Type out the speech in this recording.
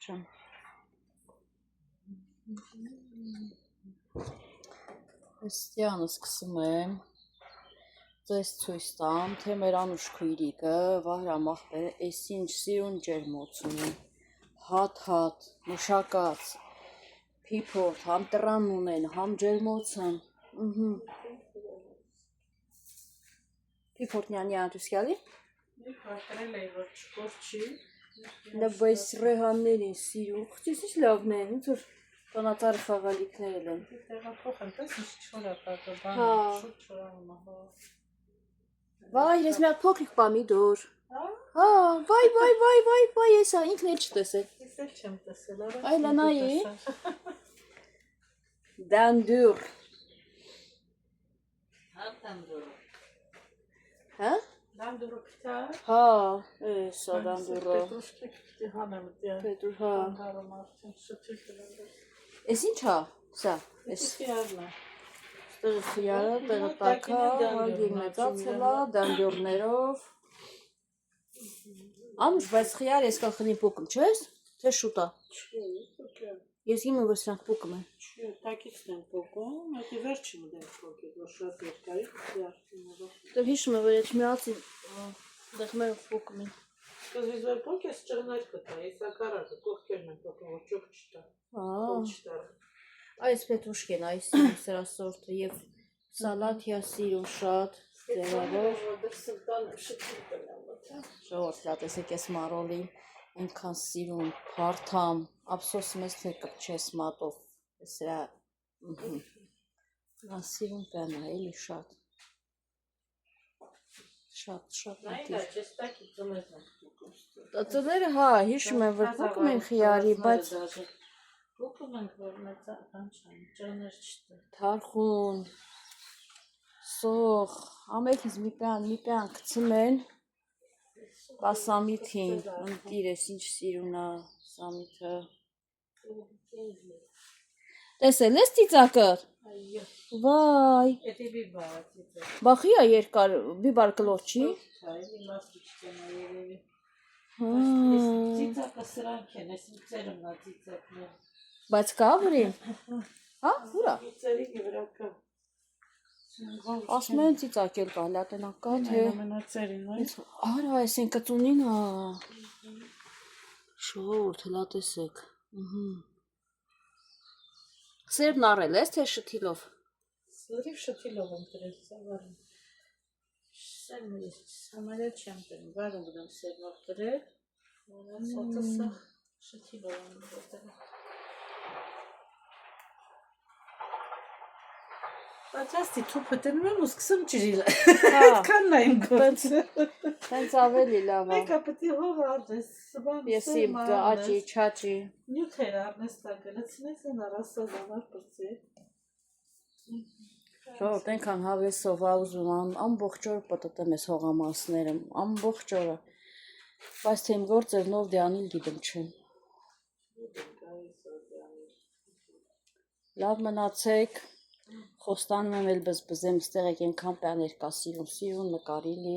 Չեմ։ Հստյանը սկսում եմ ձեզ ցույց տամ, թե մեր անուշ քույրիկը Վահրամ ախպերը էս ինչ սիրուն ջերմոց ունի, հատ, մշակած, փիփորդ, համ տրան ունեն, համ ջերմոցն, փիփորդնյանի անտուսյալի։ Կարտրել էի, որ չկորչի։ Լավ, բայց ռեհաններին սիրում, խծիս ինչ լավն են, ոնց որ բանատարը խաղալիքներ են։ Տեղափոխ եմ, պես ինչ չոր է պատը, բան, շուտ չորանում է, Վայ, ես մի հատ փոքրիկ պամիդոր։ Հա, վայ, եսա, ինքն էլ չտեսել։ Ես էլ չեմ տեսել, Այլա նայի։ Դանդուր։ Հա, դանդուրը։ Հա? Դանդուրը պիտա։ Հա, էսա դանդուրը։ Պետրուշկի պիտի հանեմ, Պետուր, հա։ Անդարում արդեն շտիլ կլեմ։ Էս ինչ հա, սա, էս Խիարն է։ տեղը խիարը, տեղը տակա, հագին մեծացել է, դանդյորներով։ Անուշ, բայց խիար ես կախնի պոկում, չես, թե շուտա։ Ես իմը, որ սրանք պոկում են։ Չէ, տակիցն են պոկում, հետի վերջին դեն պոկել, որ շատ երկարի խիար։ Դեր հիշում է, որ ես միացին, դեղ մերով պոկում են։ Կզիս որ պոկ ես ճղներ կտա, ես ակարակը կողքերն են պոկում, որ ճող չտա, կող չտա։ Այս պետրուշկեն, այս սրա սորտը և սալատ յա սիրուն շատ, ձևավոր։ Ժողորդ լատեսեք ես մարոլի, ենքան սիրուն, պարդամ, ապսոսը մեզ թե կպչես մատով, սրա սիրուն պենա, էլի շատ։ Շատ նայիլա, չես տակի ծմերն են պոկում։ Ծները, հա, հիշում եմ, որ պոկում են խիարի, բայց Պոկում ենք, որ մեծական չան, ճղներ չտա։ թարխուն, սող, ամեքից մի պյան կցում են, պասամիթին, ընտիր ես ինչ սիրուն է սամիթը։ Տեսել ես ծիծակը։ Վայ։ Էդի բիբար ծիծակ։ Բախի է երկար, բիբար կլոր չի։ Էդի մասիչ կենա երևի։ Հա։ Ծիծակը սրանք են, ես իմ ծերումնա ծիծակներ։ Բայց կա վրին։ Հա, ուրա։ Ծերի վրա կա։ Ասում են ծիծակել կա, լատենակ կա, թե։ Ամենածերին, այ։ Արա, ես են կծունին հա։ Շորդ, լատեսեք։ Սերբն առել ես, թե շթիլով։ Սլրիվ շթիլով եմ տրել, սավարում։ Սերմը ես համարյա չեմ տրել, վարում գնամ սերմով տրել, մոնացածը սա շթիլով եմ տրել։ Բայց աստի թուպը տրնում եմ ու սկսում ջրիլ, այդքան նայմ գործ։ Հենց ավելի լավ է։ Մեկը պտի հող արդես, Ես իմ աճի, չաճի։ նյութեր արդես տակը, լցնես են առասով ամար պրծի։ Շորդ ենքան հավեսով ավուզում, ամբողջ օր պտտեմ ես հողամասներում, ամբողջ օրը, բայց թե իմ գործեր նով դյանիլ գիտեմ չեմ։ Լավ մնացեք, խոստանում եմ էլ բզբզեմ, ստեղ եք ենքան պյաներ կա սիրուն նկարիլի։